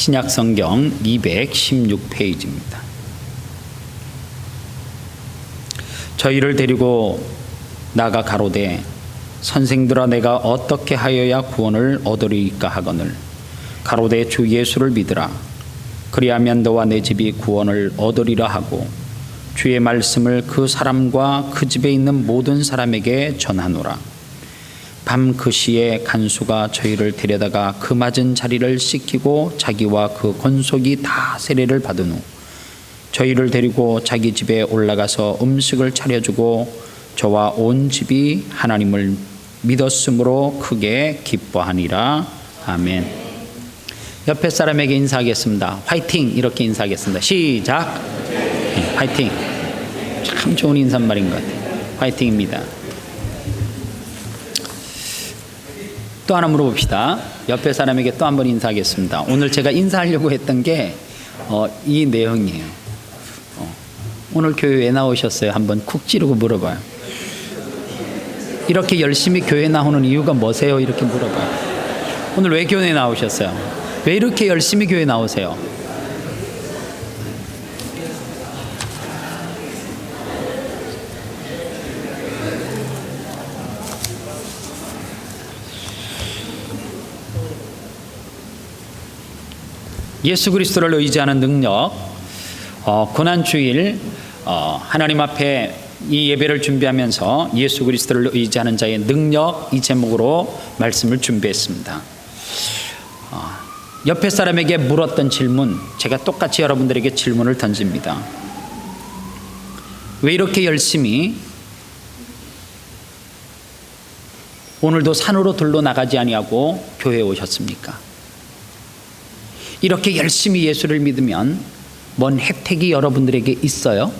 신약성경 216페이지입니다. 저희를 데리고 나가 가로되 선생들아 내가 어떻게 하여야 구원을 얻으리이까 하거늘 가로되 주 예수를 믿으라. 그리하면 너와 내 집이 구원을 얻으리라 하고 주의 말씀을 그 사람과 그 집에 있는 모든 사람에게 전하노라. 밤 그 시에 간수가 저희를 데려다가 그 맞은 자리를 씻기고 자기와 그 권속이 다 세례를 받은 후 저희를 데리고 자기 집에 올라가서 음식을 차려주고 저와 온 집이 하나님을 믿었으므로 크게 기뻐하니라. 아멘. 옆에 사람에게 인사하겠습니다. 화이팅! 이렇게 인사하겠습니다. 시작! 네, 화이팅! 참 좋은 인사말인 것 같아요. 화이팅입니다. 또 하나 물어봅시다. 옆에 사람에게 또 한 번 인사하겠습니다. 오늘 제가 인사하려고 했던 게 이 내용이에요. 오늘 교회 왜 나오셨어요? 한번 쿡 찌르고 물어봐요. 이렇게 열심히 교회 나오는 이유가 뭐세요? 이렇게 물어봐요. 오늘 왜 교회 나오셨어요? 왜 이렇게 열심히 교회 나오세요? 예수 그리스도를 의지하는 능력, 고난주일 하나님 앞에 이 예배를 준비하면서 예수 그리스도를 의지하는 자의 능력, 이 제목으로 말씀을 준비했습니다. 옆에 사람에게 물었던 질문, 제가 똑같이 여러분들에게 질문을 던집니다. 왜 이렇게 열심히 오늘도 산으로 들러 나가지 아니하고 교회에 오셨습니까? 이렇게 열심히 예수를 믿으면 뭔 혜택이 여러분들에게 있어요?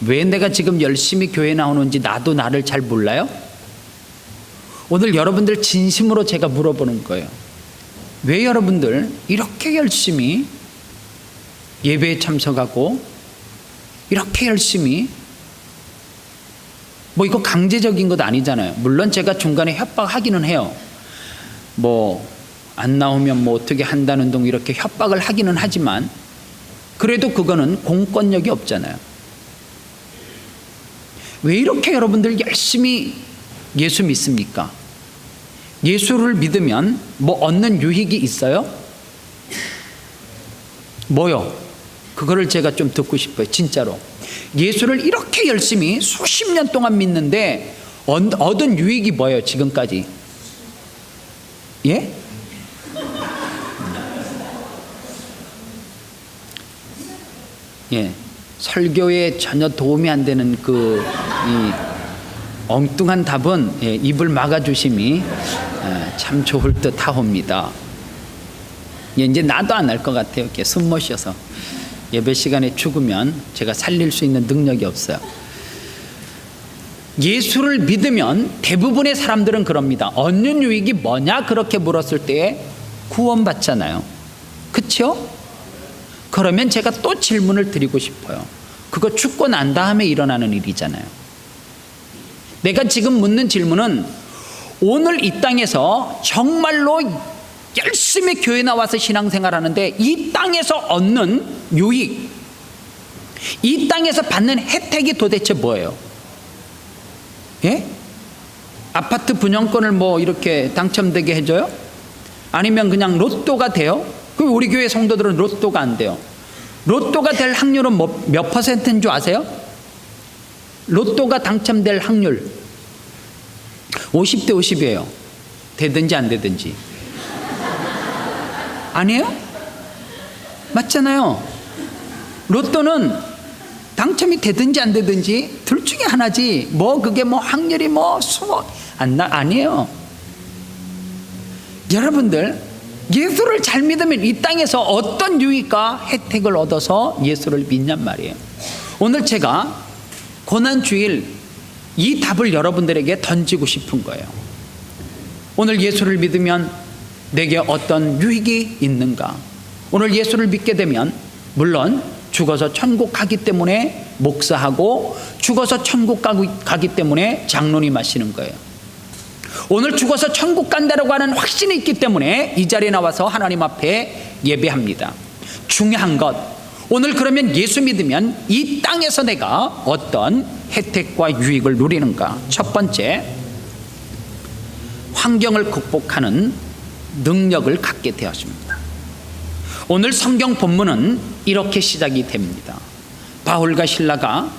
왜 내가 지금 열심히 교회 나오는지 나도 나를 잘 몰라요? 오늘 여러분들 진심으로 제가 물어보는 거예요. 왜 여러분들 이렇게 열심히 예배에 참석하고 이렇게 열심히 이거 강제적인 것 아니잖아요. 물론 제가 중간에 협박하기는 해요. 안 나오면 어떻게 한다는 둥 이렇게 협박을 하기는 하지만 그래도 그거는 공권력이 없잖아요. 왜 이렇게 여러분들 열심히 예수 믿습니까? 예수를 믿으면 얻는 유익이 있어요? 뭐요? 그거를 제가 좀 듣고 싶어요. 진짜로. 예수를 이렇게 열심히 수십 년 동안 믿는데 얻은 유익이 뭐예요? 지금까지. 예? 예. 설교에 전혀 도움이 안 되는 이 엉뚱한 답은 입을 막아주심이 참 좋을 듯 하옵니다. 이제 나도 안 할 것 같아요. 이렇게 숨 못 쉬어서. 예배 시간에 죽으면 제가 살릴 수 있는 능력이 없어요. 예수를 믿으면 대부분의 사람들은 그럽니다. 얻는 유익이 뭐냐? 그렇게 물었을 때 구원받잖아요. 그렇죠? 그러면 제가 또 질문을 드리고 싶어요. 그거 죽고 난 다음에 일어나는 일이잖아요. 내가 지금 묻는 질문은 오늘 이 땅에서 정말로 열심히 교회 나와서 신앙생활하는데 이 땅에서 얻는 유익, 이 땅에서 받는 혜택이 도대체 뭐예요? 예? 아파트 분양권을 이렇게 당첨되게 해줘요? 아니면 그냥 로또가 돼요? 그럼 우리 교회 성도들은 로또가 안 돼요. 로또가 될 확률은 몇 퍼센트인 줄 아세요? 로또가 당첨될 확률 50대 50이에요. 되든지 안 되든지. 아니에요? 맞잖아요. 로또는 당첨이 되든지 안 되든지 둘 중에 하나지. 그게 확률이 수억 아니에요. 여러분들 예수를 잘 믿으면 이 땅에서 어떤 유익과 혜택을 얻어서 예수를 믿냔 말이에요. 오늘 제가 고난주일 이 답을 여러분들에게 던지고 싶은 거예요. 오늘 예수를 믿으면 내게 어떤 유익이 있는가? 오늘 예수를 믿게 되면 물론 죽어서 천국 가기 때문에 목사하고 죽어서 천국 가기 때문에 장로님 하시는 거예요. 오늘 죽어서 천국 간다라고 하는 확신이 있기 때문에 이 자리에 나와서 하나님 앞에 예배합니다. 중요한 것, 오늘 그러면 예수 믿으면 이 땅에서 내가 어떤 혜택과 유익을 누리는가? 첫 번째, 환경을 극복하는 능력을 갖게 되었습니다. 오늘 성경 본문은 이렇게 시작이 됩니다. 바울과 실라가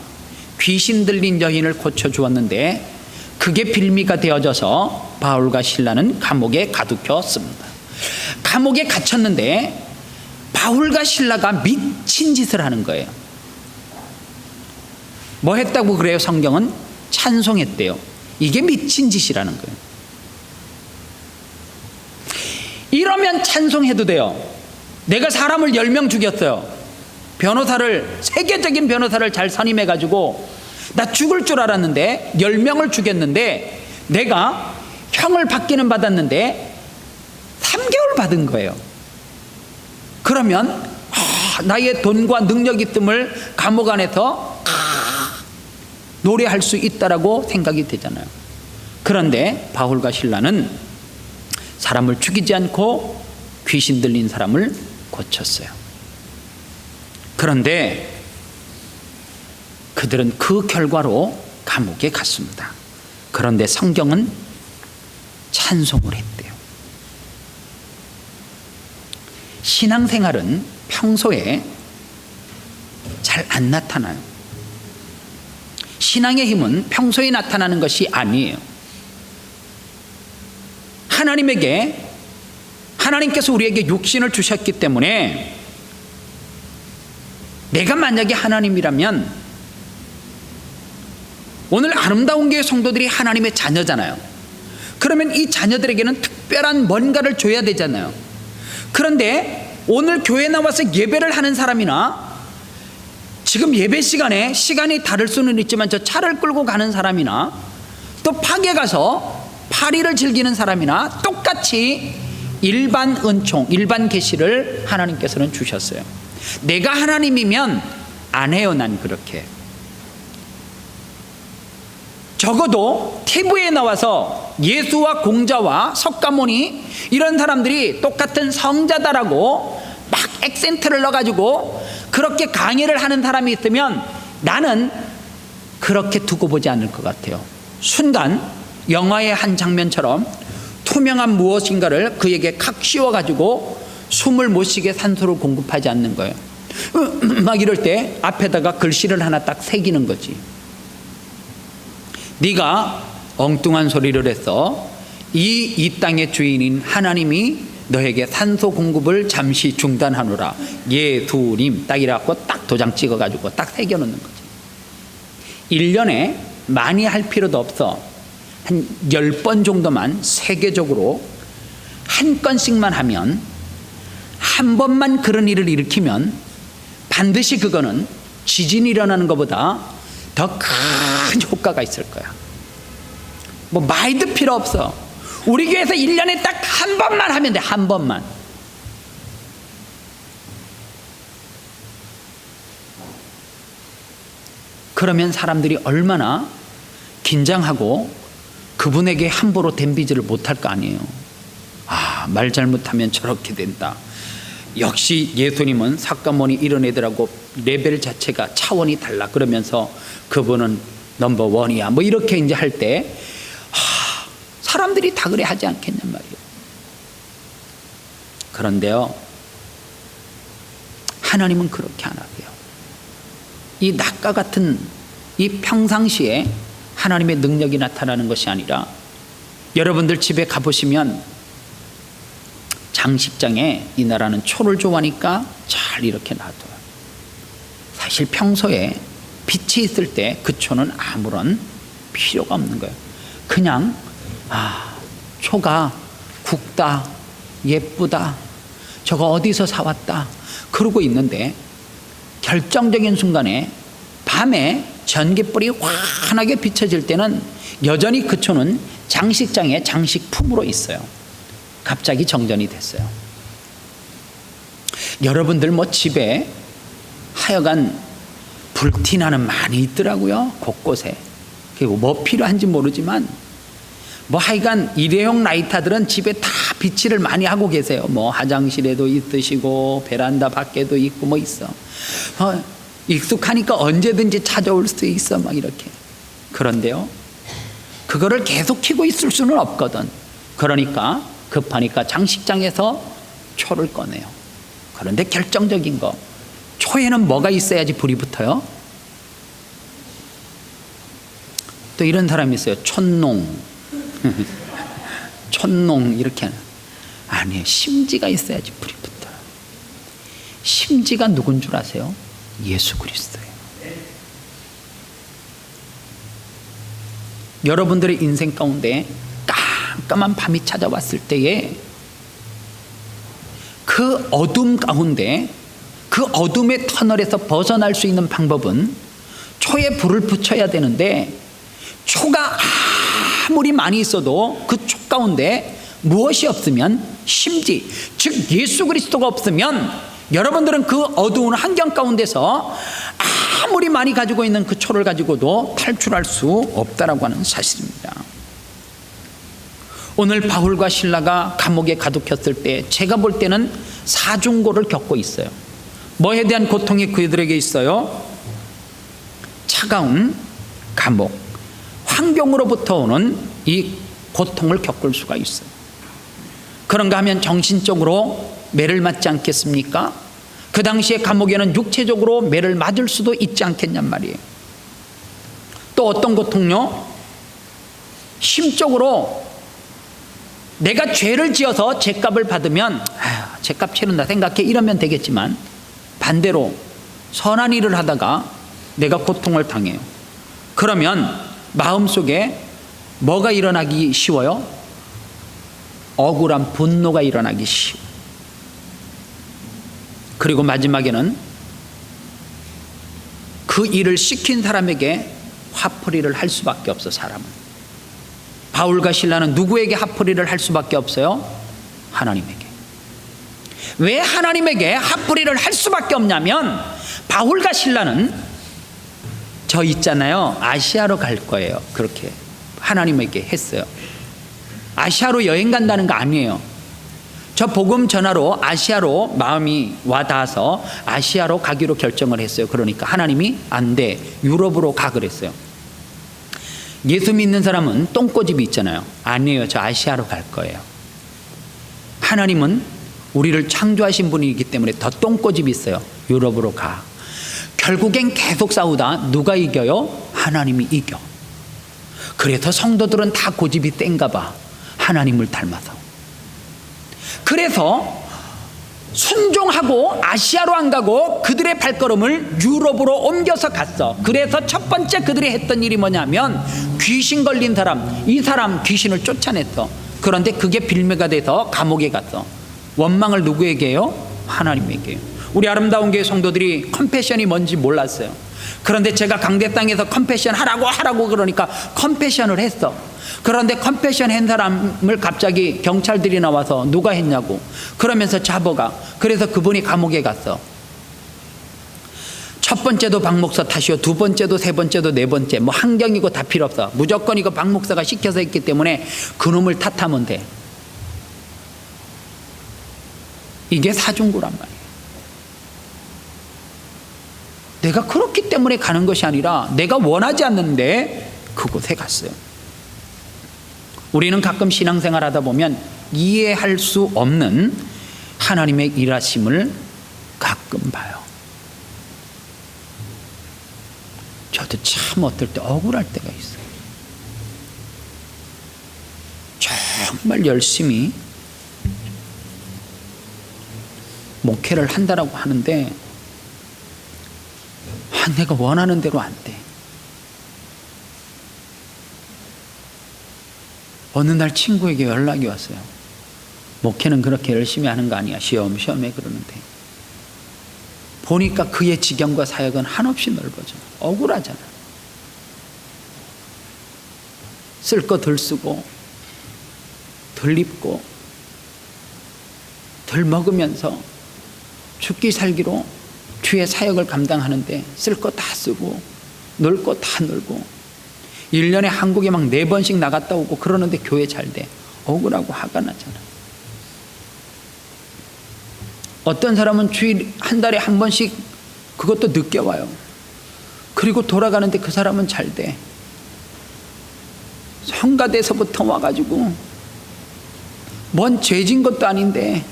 귀신 들린 여인을 고쳐주었는데 그게 빌미가 되어져서 바울과 실라는 감옥에 가두켰습니다. 감옥에 갇혔는데 바울과 실라가 미친 짓을 하는 거예요. 뭐 했다고 그래요? 성경은 찬송했대요. 이게 미친 짓이라는 거예요. 이러면 찬송해도 돼요. 내가 사람을 10명 죽였어요. 변호사를, 세계적인 변호사를 잘 선임해가지고 나 죽을 줄 알았는데 10명을 죽였는데 내가 형을 받기는 받았는데 3개월 받은 거예요. 그러면 나의 돈과 능력 있음을 감옥 안에서 노래할 수 있다라고 생각이 되잖아요. 그런데 바울과 실라는 사람을 죽이지 않고 귀신 들린 사람을 고쳤어요. 그런데 그들은 그 결과로 감옥에 갔습니다. 그런데 성경은 찬송을 했대요. 신앙생활은 평소에 잘 안 나타나요. 신앙의 힘은 평소에 나타나는 것이 아니에요. 하나님께서 우리에게 육신을 주셨기 때문에 내가 만약에 하나님이라면, 오늘 아름다운 교회 성도들이 하나님의 자녀잖아요. 그러면 이 자녀들에게는 특별한 뭔가를 줘야 되잖아요. 그런데 오늘 교회에 나와서 예배를 하는 사람이나, 지금 예배 시간에 시간이 다를 수는 있지만 저 차를 끌고 가는 사람이나, 또 팍에 가서 파리를 즐기는 사람이나 똑같이 일반 은총, 일반 계시를 하나님께서는 주셨어요. 내가 하나님이면 안 해요. 난 그렇게. 적어도 TV에 나와서 예수와 공자와 석가모니 이런 사람들이 똑같은 성자다라고 막 액센트를 넣어가지고 그렇게 강의를 하는 사람이 있으면 나는 그렇게 두고 보지 않을 것 같아요. 순간 영화의 한 장면처럼 투명한 무엇인가를 그에게 칵 씌워가지고 숨을 못 쉬게 산소를 공급하지 않는 거예요. 막 이럴 때 앞에다가 글씨를 하나 딱 새기는 거지. 네가 엉뚱한 소리를 해서 이 땅의 주인인 하나님이 너에게 산소 공급을 잠시 중단하노라. 예수님 딱 이래갖고 딱 도장 찍어가지고 딱 새겨놓는 거지. 1년에 많이 할 필요도 없어. 한 10번 정도만 세계적으로 한 건씩만 하면, 한 번만 그런 일을 일으키면 반드시 그거는 지진이 일어나는 것보다 더 큰 효과가 있을 거야. 뭐 말도 필요 없어. 우리 교회에서 1년에 딱 한 번만 하면 돼. 한 번만. 그러면 사람들이 얼마나 긴장하고 그분에게 함부로 덤비지를 못할 거 아니에요. 말 잘못하면 저렇게 된다. 역시 예수님은 석가모니 이런 애들하고 레벨 자체가 차원이 달라. 그러면서 그분은 넘버 원이야. 뭐 이렇게 이제 할 때 사람들이 다 그래 하지 않겠냔 말이에요. 그런데요, 하나님은 그렇게 안 하세요. 이 낙과 같은 이 평상시에 하나님의 능력이 나타나는 것이 아니라, 여러분들 집에 가보시면 장식장에 이 나라는 초를 좋아하니까 잘 이렇게 놔둬요. 사실 평소에 빛이 있을 때 그 초는 아무런 필요가 없는 거예요. 그냥 초가 굵다, 예쁘다, 저거 어디서 사왔다 그러고 있는데, 결정적인 순간에 밤에 전깃불이 환하게 비춰질 때는 여전히 그 초는 장식장에 장식품으로 있어요. 갑자기 정전이 됐어요. 여러분들 뭐 집에 하여간 불티나는 많이 있더라고요. 곳곳에. 그리고 뭐 필요한지 모르지만 뭐 하여간 일회용 라이터들은 집에 다 비치를 많이 하고 계세요. 뭐 화장실에도 있으시고 베란다 밖에도 있고 뭐 있어. 익숙하니까 언제든지 찾아올 수 있어 막 이렇게. 그런데요, 그거를 계속 켜고 있을 수는 없거든. 그러니까 급하니까 장식장에서 초를 꺼내요. 그런데 결정적인 거, 초에는 뭐가 있어야지 불이 붙어요? 또 이런 사람이 있어요. 촌농. 촌농 이렇게 하는. 아니에요. 심지가 있어야지 불이 붙어요. 심지가 누군 줄 아세요? 예수 그리스도예요. 여러분들의 인생 가운데 깜깜한 밤이 찾아왔을 때에 그 어둠 가운데, 그 어둠의 터널에서 벗어날 수 있는 방법은 초에 불을 붙여야 되는데, 초가 아무리 많이 있어도 그 초 가운데 무엇이 없으면 심지, 즉 예수 그리스도가 없으면 여러분들은 그 어두운 환경 가운데서 아무리 많이 가지고 있는 그 초를 가지고도 탈출할 수 없다라고 하는 사실입니다. 오늘 바울과 실라가 감옥에 가두켰을 때 제가 볼 때는 사중고를 겪고 있어요. 뭐에 대한 고통이 그들에게 있어요? 차가운 감옥, 환경으로부터 오는 이 고통을 겪을 수가 있어요. 그런가 하면 정신적으로 매를 맞지 않겠습니까? 그 당시에 감옥에는 육체적으로 매를 맞을 수도 있지 않겠냔 말이에요. 또 어떤 고통요? 심적으로 내가 죄를 지어서 죄값을 받으면 죄값 치른다 생각해 이러면 되겠지만, 반대로 선한 일을 하다가 내가 고통을 당해요. 그러면 마음속에 뭐가 일어나기 쉬워요? 억울한 분노가 일어나기 쉬워. 그리고 마지막에는 그 일을 시킨 사람에게 화풀이를 할 수밖에 없어. 사람은, 바울과 실라는 누구에게 화풀이를 할 수밖에 없어요? 하나님에게. 왜 하나님에게 화풀이를 할 수밖에 없냐면, 바울과 실라는 저 있잖아요, 아시아로 갈 거예요. 그렇게 하나님에게 했어요. 아시아로 여행 간다는 거 아니에요. 저 복음 전하러 아시아로 마음이 와닿아서 아시아로 가기로 결정을 했어요. 그러니까 하나님이 안 돼, 유럽으로 가 그랬어요. 예수 믿는 사람은 똥꼬집이 있잖아요. 아니에요. 저 아시아로 갈 거예요. 하나님은 우리를 창조하신 분이기 때문에 더 똥꼬집이 있어요. 유럽으로 가. 결국엔 계속 싸우다 누가 이겨요? 하나님이 이겨. 그래서 성도들은 다 고집이 센가 봐. 하나님을 닮아서. 그래서 순종하고 아시아로 안 가고 그들의 발걸음을 유럽으로 옮겨서 갔어. 그래서 첫 번째 그들이 했던 일이 뭐냐면, 귀신 걸린 사람, 이 사람 귀신을 쫓아냈어. 그런데 그게 빌미가 돼서 감옥에 갔어. 원망을 누구에게 해요? 하나님에게. 우리 아름다운 교회 성도들이 컴패션이 뭔지 몰랐어요. 그런데 제가 강대 땅에서 컴패션 하라고 그러니까 컴패션을 했어. 그런데 컴패션 한 사람을 갑자기 경찰들이 나와서 누가 했냐고 그러면서 잡아가. 그래서 그분이 감옥에 갔어. 첫 번째도 박 목사 탓이요, 두 번째도 세 번째도 네 번째, 뭐 환경이고 다 필요 없어. 무조건 이거 박 목사가 시켜서 했기 때문에 그놈을 탓하면 돼. 이게 사중구란 말이에요. 내가 그렇기 때문에 가는 것이 아니라 내가 원하지 않는데 그곳에 갔어요. 우리는 가끔 신앙생활 하다 보면 이해할 수 없는 하나님의 일하심을 가끔 봐요. 저도 참 어떨 때 억울할 때가 있어요. 정말 열심히 목회를 한다라고 하는데 내가 원하는 대로 안 돼. 어느 날 친구에게 연락이 왔어요. 목회는 그렇게 열심히 하는 거 아니야. 시험시험해 그러는데. 보니까 그의 지경과 사역은 한없이 넓어져. 억울하잖아. 쓸 거 덜 쓰고 덜 입고 덜 먹으면서 죽기 살기로 주의 사역을 감당하는데 쓸 거 다 쓰고 놀 거 다 놀고, 1년에 한국에 막 4번씩 나갔다 오고 그러는데 교회 잘 돼. 억울하고 화가 나잖아. 어떤 사람은 주일 한 달에 한 번씩 그것도 늦게 와요. 그리고 돌아가는데 그 사람은 잘 돼. 성가대에서부터 와가지고 뭔 죄진 것도 아닌데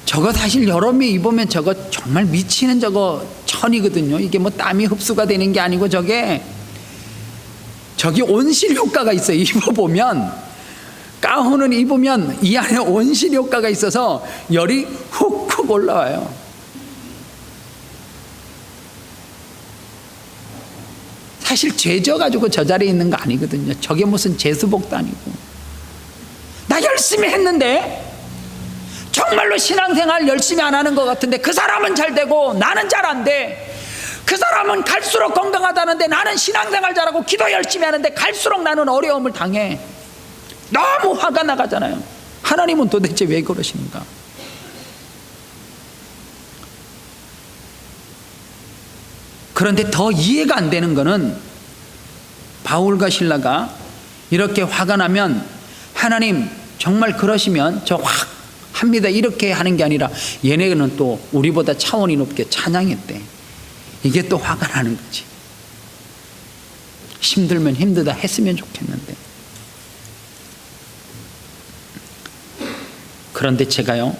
저거 사실 여름에 입으면 저거 정말 미치는 저거 천이거든요. 이게 뭐 땀이 흡수가 되는 게 아니고 저기 온실 효과가 있어요. 입어보면 가운을 입으면 이 안에 온실 효과가 있어서 열이 훅훅 올라와요. 사실 죄져가지고 저 자리에 있는 거 아니거든요. 저게 무슨 제수복도 아니고. 나 열심히 했는데 정말로 신앙생활 열심히 안 하는 것 같은데 그 사람은 잘 되고 나는 잘 안 돼. 그 사람은 갈수록 건강하다는데 나는 신앙생활 잘하고 기도 열심히 하는데 갈수록 나는 어려움을 당해. 너무 화가 나가잖아요. 하나님은 도대체 왜 그러시는가? 그런데 더 이해가 안 되는 거는 바울과 실라가 이렇게 화가 나면 하나님 정말 그러시면 저 확 합니다 이렇게 하는 게 아니라 얘네는 또 우리보다 차원이 높게 찬양했대. 이게 또 화가 나는 거지. 힘들면 힘들다 했으면 좋겠는데. 그런데 제가요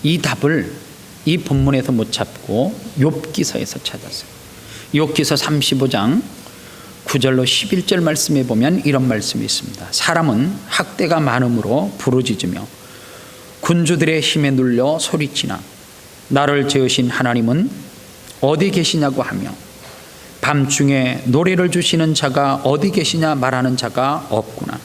이 답을 이 본문에서 못 찾고 욥기서에서 찾았어요. 욥기서 35장 9절로 11절 말씀에 보면 이런 말씀이 있습니다. 사람은 학대가 많음으로 부르짖으며 군주들의 힘에 눌려 소리치나 나를 지으신 하나님은 어디 계시냐고 하며 밤중에 노래를 주시는 자가 어디 계시냐 말하는 자가 없구나.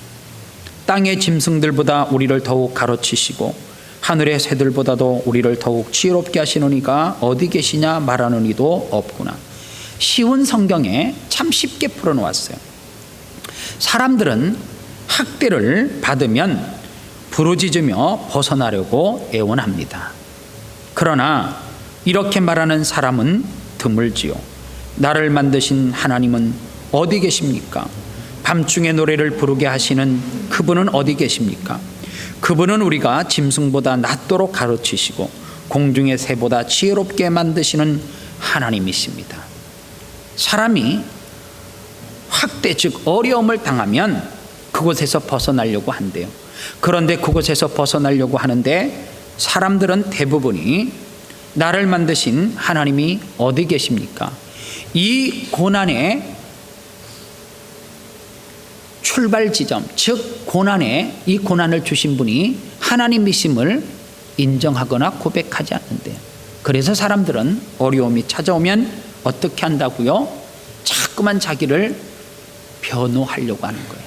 땅의 짐승들보다 우리를 더욱 가르치시고 하늘의 새들보다도 우리를 더욱 지혜롭게 하시는 이가 어디 계시냐 말하는 이도 없구나. 쉬운 성경에 참 쉽게 풀어놓았어요. 사람들은 학대를 받으면 부르짖으며 벗어나려고 애원합니다. 그러나 이렇게 말하는 사람은 드물지요. 나를 만드신 하나님은 어디 계십니까? 밤중에 노래를 부르게 하시는 그분은 어디 계십니까? 그분은 우리가 짐승보다 낫도록 가르치시고 공중의 새보다 지혜롭게 만드시는 하나님이십니다. 사람이 학대 즉 어려움을 당하면 그곳에서 벗어나려고 한대요. 그런데 그곳에서 벗어나려고 하는데 사람들은 대부분이 나를 만드신 하나님이 어디 계십니까? 이 고난의 출발 지점, 즉 고난에 이 고난을 주신 분이 하나님이심을 인정하거나 고백하지 않는데요. 그래서 사람들은 어려움이 찾아오면 어떻게 한다고요? 자꾸만 자기를 변호하려고 하는 거예요.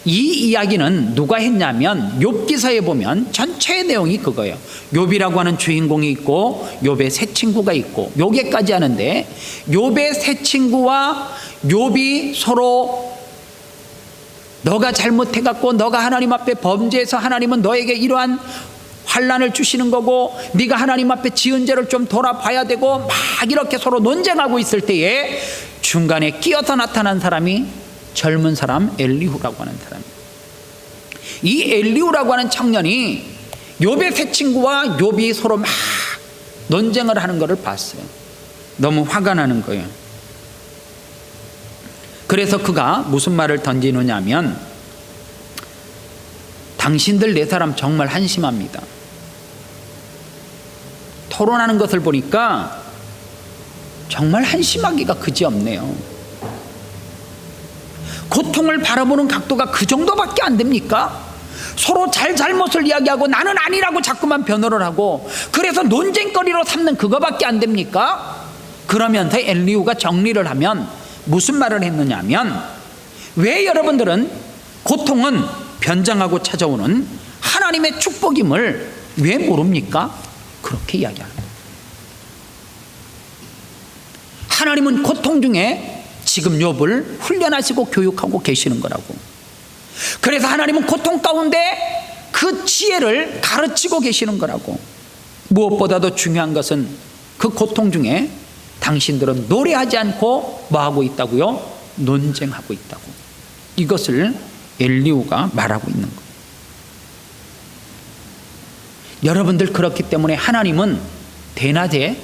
이 이야기는 누가 했냐면 욥기서에 보면 전체의 내용이 그거예요. 욥이라고 하는 주인공이 있고 욥의 세 친구가 있고 여기까지 하는데 욥의 세 친구와 욥이 서로 너가 잘못해갖고 너가 하나님 앞에 범죄해서 하나님은 너에게 이러한 환난을 주시는 거고 네가 하나님 앞에 지은 죄를 좀 돌아봐야 되고 막 이렇게 서로 논쟁하고 있을 때에 중간에 끼어서 나타난 사람이 젊은 사람 엘리후라고 하는 사람이에요. 이 엘리후라고 하는 청년이 욥의 세 친구와 욥이 서로 막 논쟁을 하는 것을 봤어요. 너무 화가 나는 거예요. 그래서 그가 무슨 말을 던지느냐 하면 당신들 네 사람 정말 한심합니다. 토론하는 것을 보니까 정말 한심하기가 그지없네요. 고통을 바라보는 각도가 그 정도밖에 안 됩니까? 서로 잘못을 이야기하고 나는 아니라고 자꾸만 변호를 하고 그래서 논쟁거리로 삼는 그거밖에 안 됩니까? 그러면서 엘리후가 정리를 하면 무슨 말을 했느냐 하면 왜 여러분들은 고통은 변장하고 찾아오는 하나님의 축복임을 왜 모릅니까? 그렇게 이야기합니다. 하나님은 고통 중에 지금 욥을 훈련하시고 교육하고 계시는 거라고. 그래서 하나님은 고통 가운데 그 지혜를 가르치고 계시는 거라고. 무엇보다도 중요한 것은 그 고통 중에 당신들은 노래하지 않고 뭐 하고 있다고요? 논쟁하고 있다고. 이것을 엘리후가 말하고 있는 거예요. 여러분들, 그렇기 때문에 하나님은 대낮에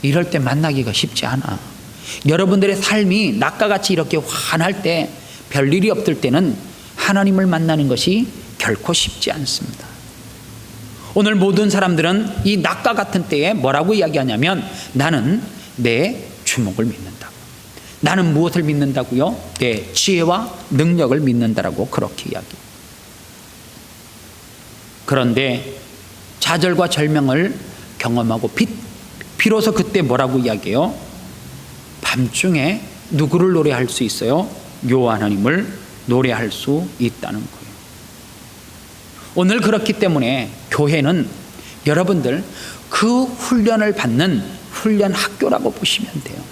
이럴 때 만나기가 쉽지 않아. 여러분들의 삶이 낮과 같이 이렇게 환할 때, 별일이 없을 때는 하나님을 만나는 것이 결코 쉽지 않습니다. 오늘 모든 사람들은 이 낮과 같은 때에 뭐라고 이야기하냐면, 나는 내 주목을 믿는다. 나는 무엇을 믿는다고요? 내 지혜와 능력을 믿는다라고 그렇게 이야기해요. 그런데 좌절과 절망을 경험하고 비로소 그때 뭐라고 이야기해요? 밤중에 누구를 노래할 수 있어요? 여호와 하나님을 노래할 수 있다는 거예요. 오늘 그렇기 때문에 교회는 여러분들 그 훈련을 받는 훈련 학교라고 보시면 돼요.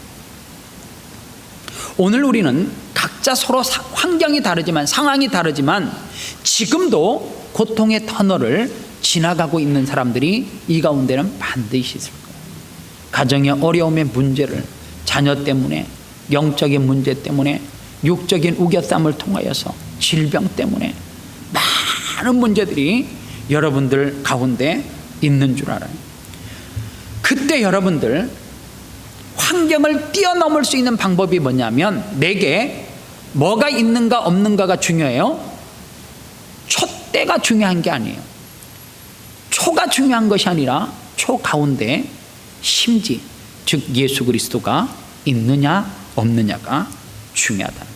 오늘 우리는 각자 서로 환경이 다르지만, 상황이 다르지만, 지금도 고통의 터널을 지나가고 있는 사람들이 이 가운데는 반드시 있을 거예요. 가정의 어려움의 문제를, 자녀 때문에, 영적인 문제 때문에, 육적인 우겨쌈을 통하여서, 질병 때문에 많은 문제들이 여러분들 가운데 있는 줄 알아요. 그때 여러분들 환경을 뛰어넘을 수 있는 방법이 뭐냐면, 내게 뭐가 있는가 없는가가 중요해요. 촛대가 중요한 게 아니에요. 초가 중요한 것이 아니라 초 가운데 심지, 즉 예수 그리스도가 있느냐 없느냐가 중요하다는 거예요.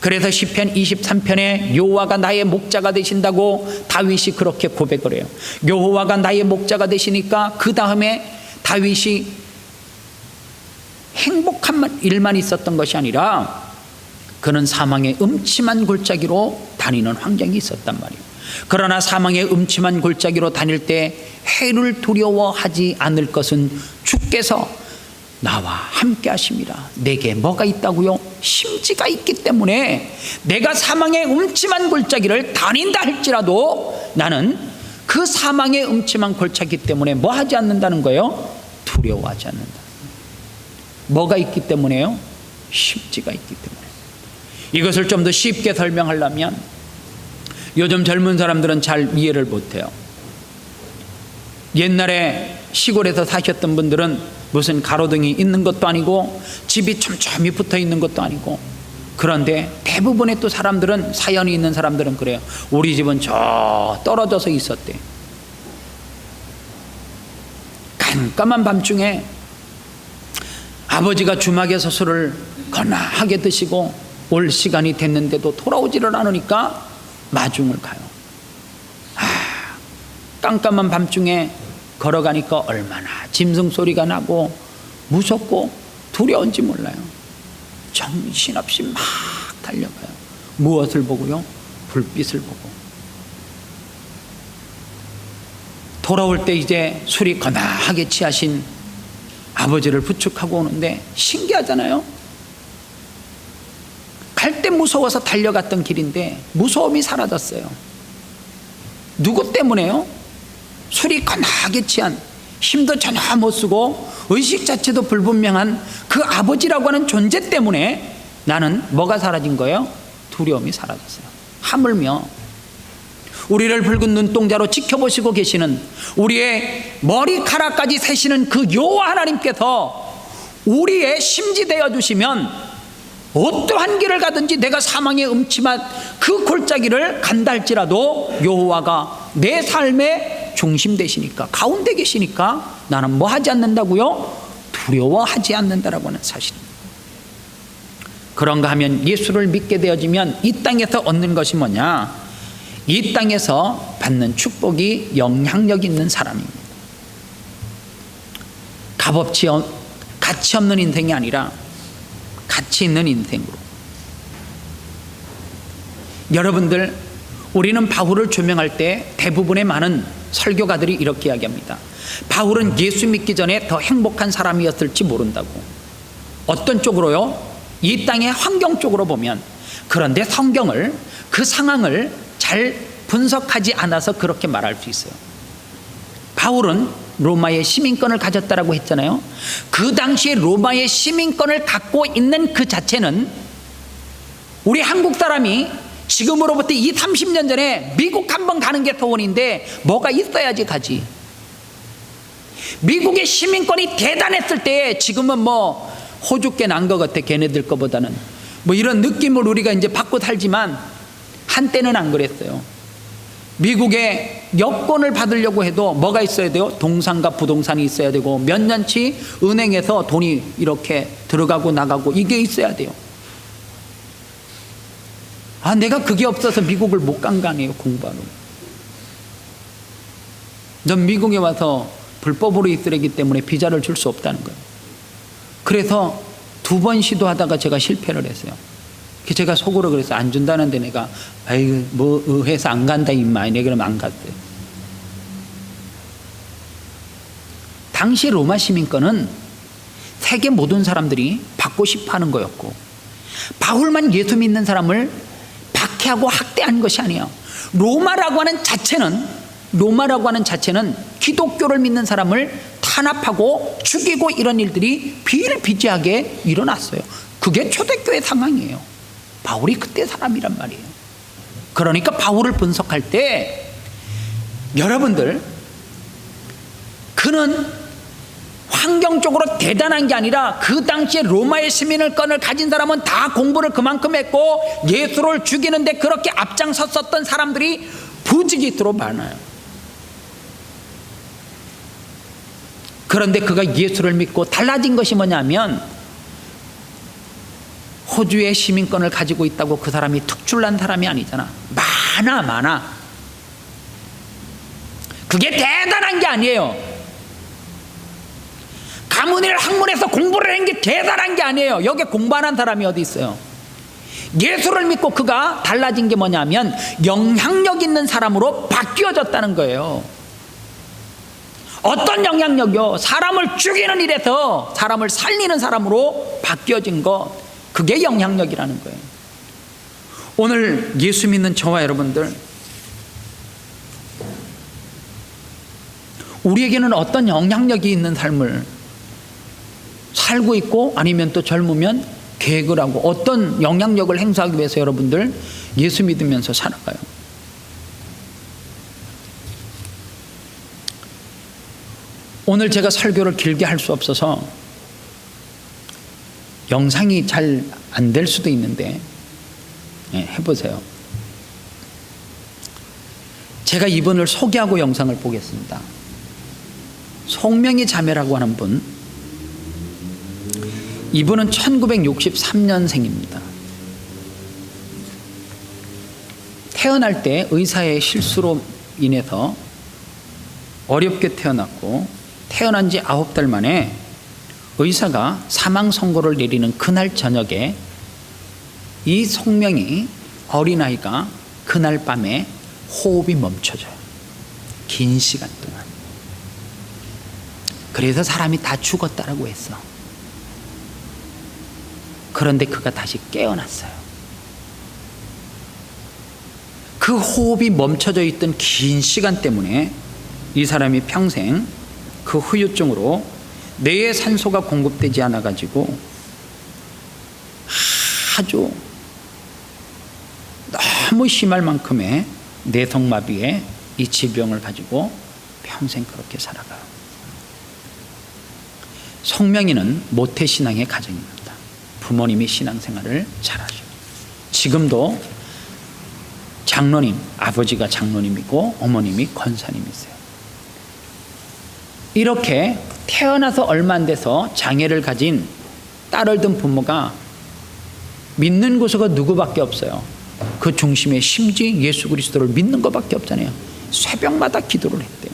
그래서 시편 23편에 여호와가 나의 목자가 되신다고 다윗이 그렇게 고백을 해요. 여호와가 나의 목자가 되시니까 그 다음에 다윗이 행복한 일만 있었던 것이 아니라 그는 사망의 음침한 골짜기로 다니는 환경이 있었단 말이에요. 그러나 사망의 음침한 골짜기로 다닐 때 해를 두려워하지 않을 것은 주께서 나와 함께 하심이라. 내게 뭐가 있다고요? 심지가 있기 때문에 내가 사망의 음침한 골짜기를 다닌다 할지라도 나는 그 사망의 음침한 골짜기 때문에 뭐 하지 않는다는 거예요? 두려워하지 않는다. 뭐가 있기 때문에요? 심지가 있기 때문에. 이것을 좀 더 쉽게 설명하려면, 요즘 젊은 사람들은 잘 이해를 못해요. 옛날에 시골에서 사셨던 분들은 무슨 가로등이 있는 것도 아니고 집이 촘촘히 붙어 있는 것도 아니고, 그런데 대부분의 또 사람들은, 사연이 있는 사람들은 그래요. 우리 집은 저 떨어져서 있었대. 깜깜한 밤중에 아버지가 주막에서 술을 거나하게 드시고 올 시간이 됐는데도 돌아오지를 않으니까 마중을 가요. 깜깜한 밤중에 걸어가니까 얼마나 짐승 소리가 나고 무섭고 두려운지 몰라요. 정신없이 막 달려가요. 무엇을 보고요? 불빛을 보고. 돌아올 때 이제 술이 거나하게 취하신 아버지를 부축하고 오는데 신기하잖아요. 갈 때 무서워서 달려갔던 길인데 무서움이 사라졌어요. 누구 때문에요? 술이 거나하게 취한, 힘도 전혀 못 쓰고 의식 자체도 불분명한 그 아버지라고 하는 존재 때문에 나는 뭐가 사라진 거예요? 두려움이 사라졌어요. 하물며 우리를 붉은 눈동자로 지켜보시고 계시는, 우리의 머리카락까지 세시는 그 여호와 하나님께서 우리의 심지 되어 주시면 어떠한 길을 가든지 내가 사망의 음침한 그 골짜기를 간다 할지라도 여호와가 내 삶의 중심 되시니까, 가운데 계시니까 나는 뭐 하지 않는다고요? 두려워하지 않는다라고 하는 사실입니다. 그런가 하면 예수를 믿게 되어지면 이 땅에서 얻는 것이 뭐냐? 이 땅에서 받는 축복이 영향력 있는 사람입니다. 값없이 가치 없는 인생이 아니라 가치 있는 인생으로. 여러분들, 우리는 바울을 조명할 때 대부분의 많은 설교가들이 이렇게 이야기합니다. 바울은 예수 믿기 전에 더 행복한 사람이었을지 모른다고. 어떤 쪽으로요? 이 땅의 환경 쪽으로 보면. 그런데 성경을, 그 상황을 잘 분석하지 않아서 그렇게 말할 수 있어요. 바울은 로마의 시민권을 가졌다라고 했잖아요. 그 당시에 로마의 시민권을 갖고 있는 그 자체는 우리 한국 사람이 지금으로부터 30년 전에 미국 한번 가는 게 소원인데 뭐가 있어야지 가지. 미국의 시민권이 대단했을 때 지금은 뭐 호주께 난 것 같아. 걔네들 거보다는 뭐 이런 느낌을 우리가 이제 받고 살지만 한때는 안 그랬어요. 미국에 여권을 받으려고 해도 뭐가 있어야 돼요? 동산과 부동산이 있어야 되고 몇 년치 은행에서 돈이 이렇게 들어가고 나가고 이게 있어야 돼요. 내가 그게 없어서 미국을 못 간 거 아니에요. 공부하러. 넌 미국에 와서 불법으로 있으기 때문에 비자를 줄 수 없다는 거예요. 그래서 2번 시도하다가 제가 실패를 했어요. 제가 속으로 그래서 안 준다는데 내가 아이고 뭐 의회에서 안 간다 임마. 내가 그러면 안 갔어요. 당시 로마 시민권은 세계 모든 사람들이 받고 싶어하는 거였고 바울만 예수 믿는 사람을 박해하고 학대하는 것이 아니에요. 로마라고 하는 자체는 기독교를 믿는 사람을 탄압하고 죽이고 이런 일들이 비일비재하게 일어났어요. 그게 초대교회 상황이에요. 바울이 그때 사람이란 말이에요. 그러니까 바울을 분석할 때 여러분들 그는 환경적으로 대단한 게 아니라 그 당시에 로마의 시민권을 가진 사람은 다 공부를 그만큼 했고 예수를 죽이는데 그렇게 앞장섰었던 사람들이 부지기수로 많아요. 그런데 그가 예수를 믿고 달라진 것이 뭐냐면 호주의 시민권을 가지고 있다고 그 사람이 특출난 사람이 아니잖아. 많아. 그게 대단한 게 아니에요. 가문을 학문에서 공부를 한 게 대단한 게 아니에요. 여기 공부 안 한 사람이 어디 있어요. 예수를 믿고 그가 달라진 게 뭐냐면 영향력 있는 사람으로 바뀌어졌다는 거예요. 어떤 영향력이요? 사람을 죽이는 일에서 사람을 살리는 사람으로 바뀌어진 것, 그게 영향력이라는 거예요. 오늘 예수 믿는 저와 여러분들, 우리에게는 어떤 영향력이 있는 삶을 살고 있고 아니면 또 젊으면 계획을 하고 어떤 영향력을 행사하기 위해서 여러분들 예수 믿으면서 살아가요. 오늘 제가 설교를 길게 할 수 없어서 영상이 잘 안 될 수도 있는데 해보세요. 제가 이분을 소개하고 영상을 보겠습니다. 송명희 자매라고 하는 분, 이분은 1963년생입니다. 태어날 때 의사의 실수로 인해서 어렵게 태어났고 태어난 지 9달 만에 의사가 사망 선고를 내리는 그날 저녁에 이 송명이 어린아이가 그날 밤에 호흡이 멈춰져요. 긴 시간 동안. 그래서 사람이 다 죽었다라고 했어. 그런데 그가 다시 깨어났어요. 그 호흡이 멈춰져 있던 긴 시간 때문에 이 사람이 평생 그 후유증으로 뇌에 산소가 공급되지 않아 가지고 아주 너무 심할 만큼의 뇌성마비에 이 질병을 가지고 평생 그렇게 살아가요. 송명희는 모태신앙의 가정입니다. 부모님이 신앙생활을 잘하셔요. 지금도 장로님, 아버지가 장로님이고 어머님이 권사님이세요. 이렇게 태어나서 얼마 안 돼서 장애를 가진 딸을 둔 부모가 믿는 구석가 누구밖에 없어요. 그 중심에 심지 예수 그리스도를 믿는 것밖에 없잖아요. 새벽마다 기도를 했대요.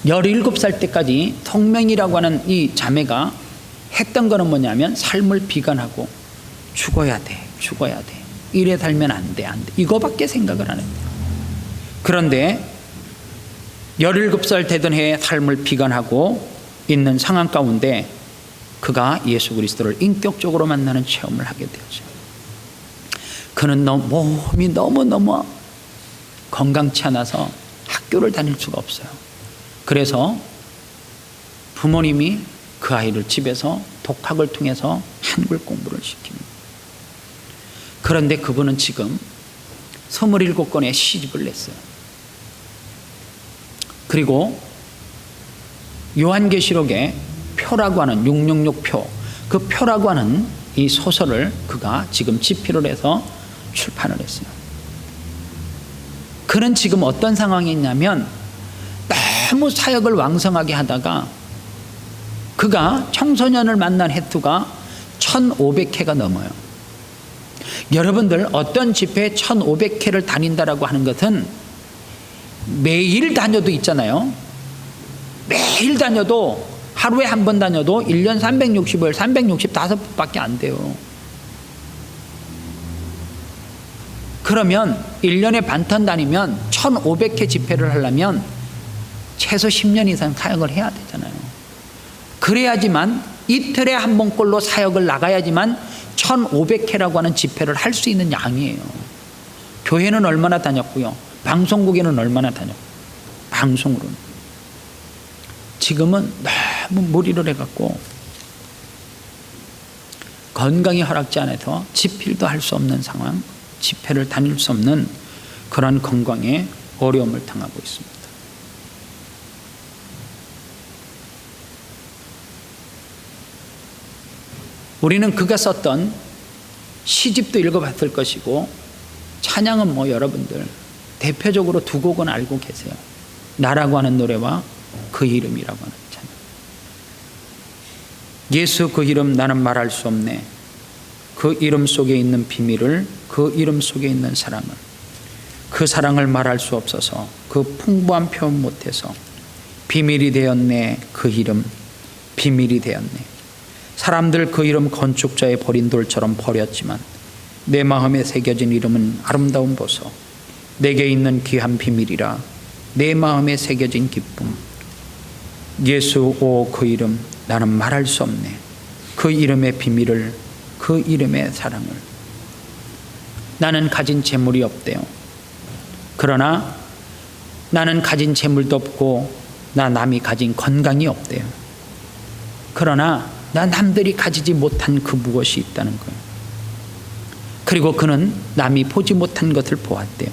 17살 때까지 송명희라고 하는 이 자매가 했던 거는 뭐냐면 삶을 비관하고 죽어야 돼. 이래 살면 안 돼. 이거밖에 생각을 안 했대요. 그런데 17살 되던 해에 삶을 비관하고 있는 상황 가운데 그가 예수 그리스도를 인격적으로 만나는 체험을 하게 되었어요. 그는 몸이 너무너무 건강치 않아서 학교를 다닐 수가 없어요. 그래서 부모님이 그 아이를 집에서 독학을 통해서 한글 공부를 시킵니다. 그런데 그분은 지금 27건의 시집을 냈어요. 그리고 요한계시록에 표라고 하는 666표, 그 표라고 하는 이 소설을 그가 지금 집필을 해서 출판을 했어요. 그는 지금 어떤 상황이 있냐면 너무 사역을 왕성하게 하다가 그가 청소년을 만난 횟수가 1500회가 넘어요. 여러분들 어떤 집회에 1500회를 다닌다라고 하는 것은 매일 다녀도 있잖아요. 매일 다녀도 하루에 한 번 다녀도 1년 365일 365번밖에 안 돼요. 그러면 1년에 반턴 다니면 1500회 집회를 하려면 최소 10년 이상 사역을 해야 되잖아요. 그래야지만 이틀에 한 번꼴로 사역을 나가야지만 1500회라고 하는 집회를 할 수 있는 양이에요. 교회는 얼마나 다녔고요. 방송국에는 얼마나 다녔고. 방송으로는. 지금은 너무 무리를 해갖고 건강이 허락지 않아서 집필도 할 수 없는 상황, 집회를 다닐 수 없는 그런 건강에 어려움을 당하고 있습니다. 우리는 그가 썼던 시집도 읽어봤을 것이고 찬양은 뭐 여러분들 대표적으로 두 곡은 알고 계세요. 나라고 하는 노래와 그 이름이라고 하는 찬양. 예수 그 이름 나는 말할 수 없네. 그 이름 속에 있는 비밀을, 그 이름 속에 있는 사랑을, 그 사랑을 말할 수 없어서 그 풍부한 표현 못해서 비밀이 되었네. 그 이름 비밀이 되었네. 사람들 그 이름 건축자의 버린 돌처럼 버렸지만 내 마음에 새겨진 이름은 아름다운 보석, 내게 있는 귀한 비밀이라. 내 마음에 새겨진 기쁨. 예수 오 그 이름 나는 말할 수 없네. 그 이름의 비밀을, 그 이름의 사랑을. 나는 가진 재물이 없대요. 그러나 나는 가진 재물도 없고 나 남이 가진 건강이 없대요. 그러나 나 남들이 가지지 못한 그 무엇이 있다는 거예요. 그리고 그는 남이 보지 못한 것을 보았대요.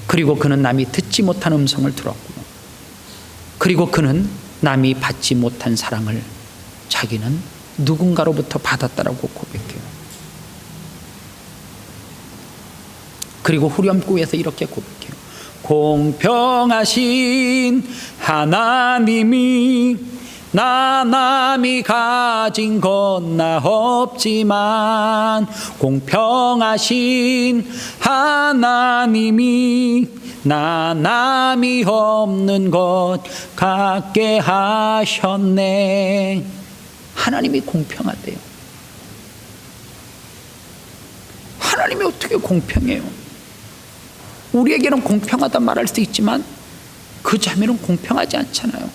그리고 그는 남이 듣지 못한 음성을 들었고요. 그리고 그는 남이 받지 못한 사랑을 자기는 누군가로부터 받았다라고 고백해요. 그리고 후렴구에서 이렇게 고백해요. 공평하신 하나님이 나 남이 가진 건 나 없지만 공평하신 하나님이 나 남이 없는 것 갖게 하셨네. 하나님이 공평하대요. 하나님이 어떻게 공평해요? 우리에게는 공평하다 말할 수 있지만 그 자매는 공평하지 않잖아요.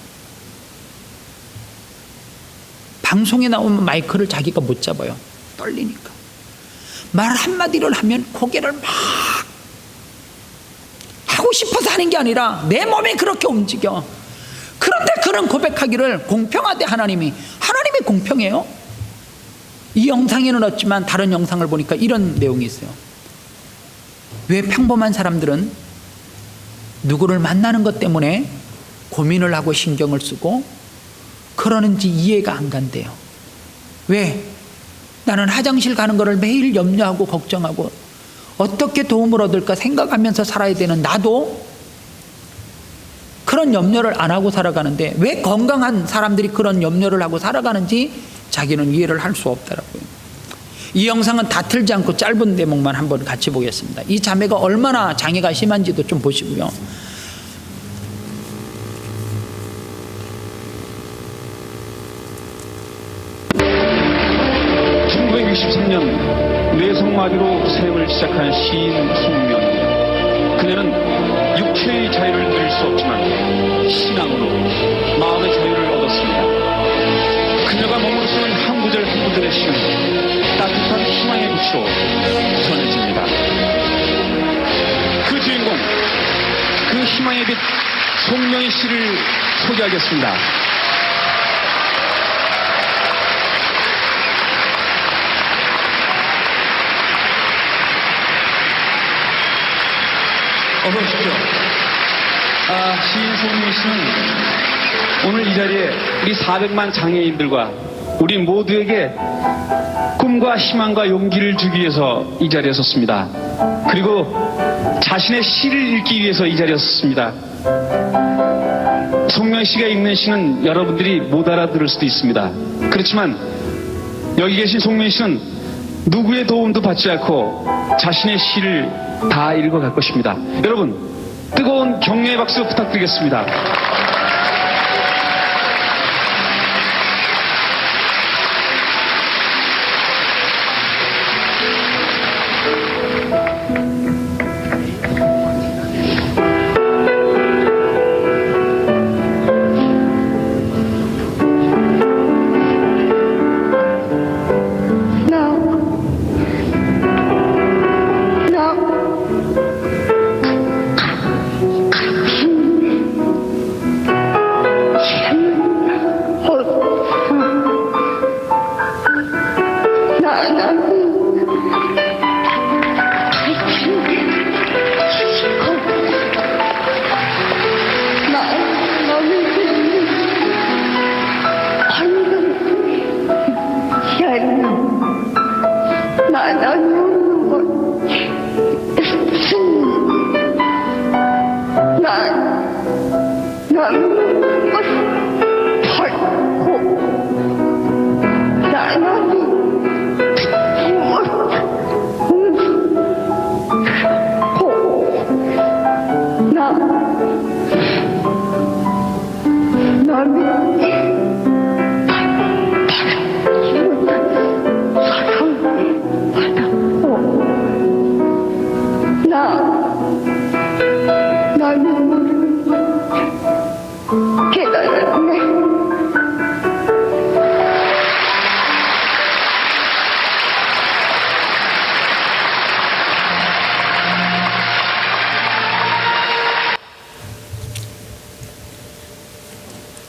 방송에 나오면 마이크를 자기가 못 잡아요. 떨리니까. 말 한마디를 하면 고개를 막 하고 싶어서 하는 게 아니라 내 몸이 그렇게 움직여. 그런데 그런 고백하기를 공평하대 하나님이. 하나님이 공평해요? 이 영상에는 없지만 다른 영상을 보니까 이런 내용이 있어요. 왜 평범한 사람들은 누구를 만나는 것 때문에 고민을 하고 신경을 쓰고 그러는지 이해가 안 간대요. 왜? 나는 화장실 가는 거를 매일 염려하고 걱정하고 어떻게 도움을 얻을까 생각하면서 살아야 되는 나도 그런 염려를 안 하고 살아가는데 왜 건강한 사람들이 그런 염려를 하고 살아가는지 자기는 이해를 할 수 없더라고요. 이 영상은 다 틀지 않고 짧은 대목만 한번 같이 보겠습니다. 이 자매가 얼마나 장애가 심한지도 좀 보시고요. 1963년 뇌성마비로 사역을 시작한 시인 송명희. 그녀는 육체의 자유를 누릴 수 없지만 신앙으로 마음의 자유를 얻었습니다. 그녀가 몸으로 쓰는 한 구절 한 구절의 시는 따뜻한 희망의 빛으로 전해집니다. 그 주인공, 그 희망의 빛 송명희 씨를 소개하겠습니다. 어서 오십시오. 시인 송민 씨는 오늘 이 자리에 우리 400만 장애인들과 우리 모두에게 꿈과 희망과 용기를 주기 위해서 이 자리에 섰습니다. 그리고 자신의 시를 읽기 위해서 이 자리에 섰습니다. 송명 씨가 읽는 시는 여러분들이 못 알아들을 수도 있습니다. 그렇지만 여기 계신 송명 씨는 누구의 도움도 받지 않고 자신의 시를 다 읽어갈 것입니다. 여러분, 뜨거운 격려의 박수 부탁드리겠습니다.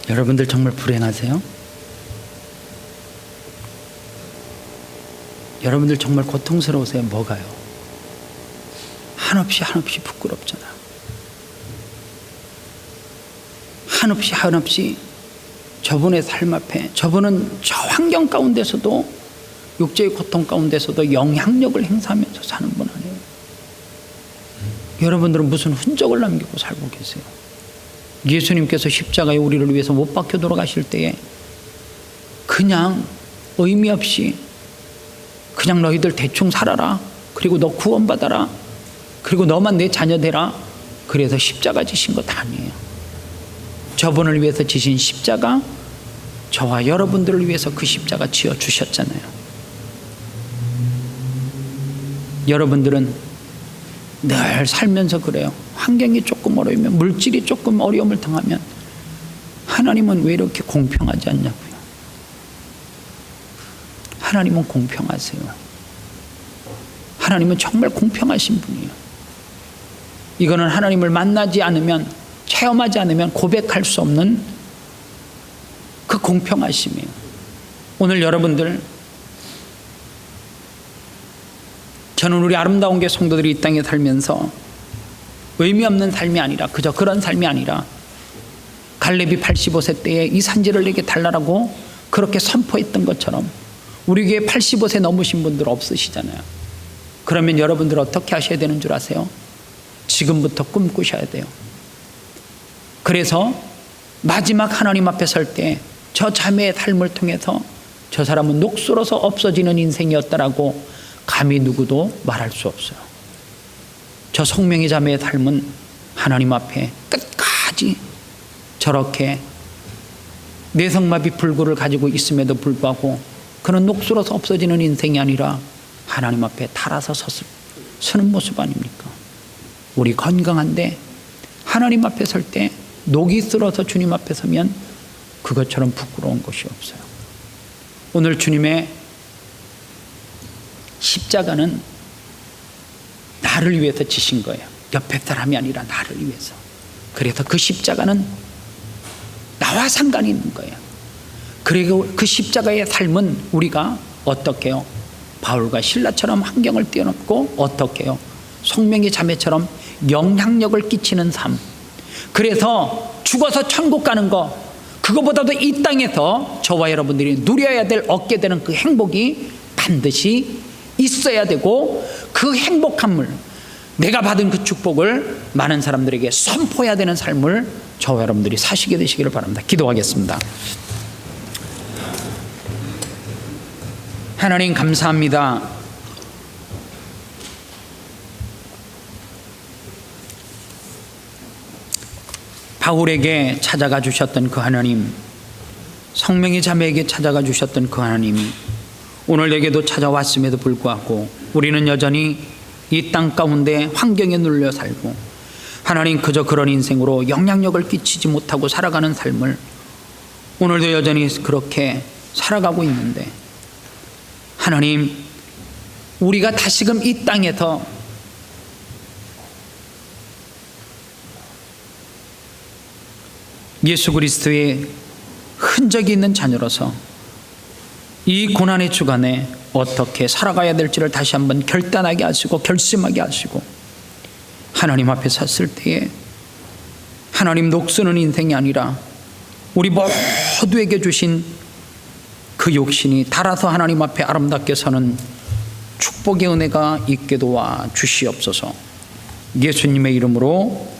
여러분들 정말 불행하세요? 여러분들 정말 고통스러우세요? 뭐가요? 한없이 부끄럽잖아. 한없이 저분의 삶 앞에, 저분은 저 환경 가운데서도, 육체의 고통 가운데서도 영향력을 행사하면서 사는 분 아니에요. 여러분들은 무슨 흔적을 남기고 살고 계세요? 예수님께서 십자가에 우리를 위해서 못 박혀 돌아가실 때에 그냥 의미 없이 그냥 너희들 대충 살아라, 그리고 너 구원받아라, 그리고 너만 내 자녀 되라, 그래서 십자가 지신 것 아니에요. 저분을 위해서 지신 십자가, 저와 여러분들을 위해서 그 십자가 지어 주셨잖아요. 여러분들은 늘 살면서 그래요. 환경이 조금 어려우면, 물질이 조금 어려움을 당하면 하나님은 왜 이렇게 공평하지 않냐고요. 하나님은 공평하세요. 하나님은 정말 공평하신 분이에요. 이거는 하나님을 만나지 않으면, 체험하지 않으면 고백할 수 없는 그 공평하심이에요. 오늘 여러분들, 저는 우리 아름다운 게 성도들이 이 땅에 살면서 의미 없는 삶이 아니라, 그저 그런 삶이 아니라, 갈렙이 85세 때에 이 산지를 내게 달라라고 그렇게 선포했던 것처럼 우리 교회 85세 넘으신 분들 없으시잖아요. 그러면 여러분들 어떻게 하셔야 되는 줄 아세요? 지금부터 꿈꾸셔야 돼요. 그래서 마지막 하나님 앞에 설 때 저 자매의 삶을 통해서 저 사람은 녹슬어서 없어지는 인생이었다라고 감히 누구도 말할 수 없어요. 저 송명희 자매의 삶은 하나님 앞에 끝까지 저렇게 뇌성마비 불구를 가지고 있음에도 불구하고 그는 녹슬어서 없어지는 인생이 아니라 하나님 앞에 달아서 서는 모습 아닙니까? 우리 건강한데 하나님 앞에 설 때 녹이 슬어서 주님 앞에 서면 그것처럼 부끄러운 것이 없어요. 오늘 주님의 십자가는 나를 위해서 지신 거예요. 옆에 사람이 아니라 나를 위해서. 그래서 그 십자가는 나와 상관이 있는 거예요. 그리고 그 십자가의 삶은 우리가 어떻게 해요? 바울과 실라처럼 환경을 뛰어넘고 어떻게 해요? 송명희 자매처럼 영향력을 끼치는 삶. 그래서 죽어서 천국 가는 거, 그거보다도 이 땅에서 저와 여러분들이 누려야 될, 얻게 되는 그 행복이 반드시 있어야 되고, 그 행복함을, 내가 받은 그 축복을 많은 사람들에게 선포해야 되는 삶을 저와 여러분들이 사시게 되시기를 바랍니다. 기도하겠습니다. 하나님 감사합니다. 바울에게 찾아가 주셨던 그 하나님, 성명의 자매에게 찾아가 주셨던 그 하나님이 오늘 내게도 찾아왔음에도 불구하고 우리는 여전히 이 땅 가운데 환경에 눌려 살고, 하나님 그저 그런 인생으로 영향력을 끼치지 못하고 살아가는 삶을 오늘도 여전히 그렇게 살아가고 있는데, 하나님, 우리가 다시금 이 땅에서 예수 그리스도의 흔적이 있는 자녀로서 이 고난의 주간에 어떻게 살아가야 될지를 다시 한번 결단하게 하시고 결심하게 하시고, 하나님 앞에 섰을 때에 하나님 녹쓰는 인생이 아니라 우리 모두에게 주신 그 욕심이 달아서 하나님 앞에 아름답게 서는 축복의 은혜가 있게 도와 주시옵소서. 예수님의 이름으로